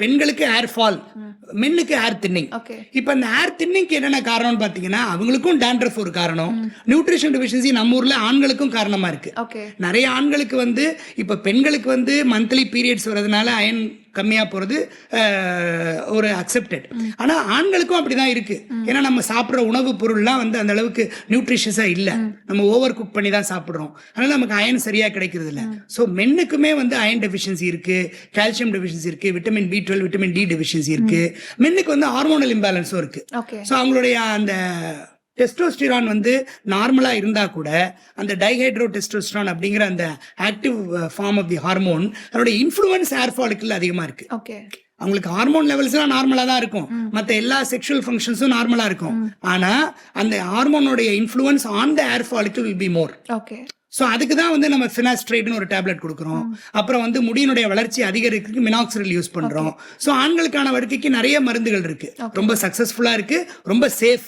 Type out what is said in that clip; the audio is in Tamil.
பெண்களுக்கு ஹேர் ஃபால், மென்னுக்கு ஹேர் தின்னிங். இப்ப இந்த ஹேர் தின்னிங்க்கு என்னென்ன காரணம்னு பாத்தீங்கன்னா, அவங்களுக்கும் டேண்ட்ரஃப் ஒரு காரணம், நியூட்ரிஷன் டெஃபிஷியன்சி நம்ம ஊர்ல ஆண்களுக்கும் காரணமா இருக்கு. நிறைய ஆண்களுக்கு வந்து இப்ப பெண்களுக்கு வந்து மந்த்லி பீரியட்ஸ் வர்றதுனால அயன் கம்மியா போறது ஒரு அக்செப்டட். ஆனா ஆண்களுக்கும் அப்படிதான் இருக்கு. ஏன்னா நம்ம சாப்பிட்ற உணவு பொருள்லாம் வந்து அந்த அளவுக்கு நியூட்ரிஷியஸா இல்ல, நம்ம ஓவர் குக் பண்ணி தான் சாப்பிடுறோம். அதனால நமக்கு அயன் சரியா கிடைக்கிறது இல்ல. ஸோ மென்னுக்குமே வந்து அயன் டெஃபிஷியன்சி இருக்கு, கால்சியம் டெஃபிஷியன்சி இருக்கு, vitamin B12 vitamin D deficiency இருக்கு. மென்னுக்கு வந்து ஹார்மோனல் இம்பேலன்ஸும் இருக்கு. ஸோ அவங்களுடைய அந்த டெஸ்டோஸ்டிரான் வந்து நார்மலா இருந்தா கூட அந்த டைஹைட்ரோ டெஸ்டோஸ்டிரான் அப்படிங்கிற அந்த active form of the hormone அதோட இன்ஃப்ளூயன்ஸ் ஹேர் ஃபாலிக்கல் அதிகமா இருக்கு. அவங்களுக்கு ஹார்மோன் லெவல்ஸ் எல்லாம் நார்மலா தான் இருக்கும், மற்ற எல்லா செக்ஷுவல் ஃபங்க்ஷன்ஸும் நார்மலா இருக்கும். ஆனா அந்த ஹார்மோனோட influence on the hair follicle will be more. So அதுக்கு தான் வந்து நம்ம ஃபினாஸ்ட்ரேட்னு ஒரு டேப்லெட் கொடுக்குறோம். அப்புறம் வந்து முடியினுடைய வளர்ச்சி அதிகரிக்கிறதுக்கு மினாக்சிடில் யூஸ் பண்றோம். ஸோ ஆண்களுக்கான வடுக்கைக்கு நிறைய மருந்துகள் இருக்கு, ரொம்ப சக்சஸ்ஃபுல்லா இருக்கு, ரொம்ப சேஃப்.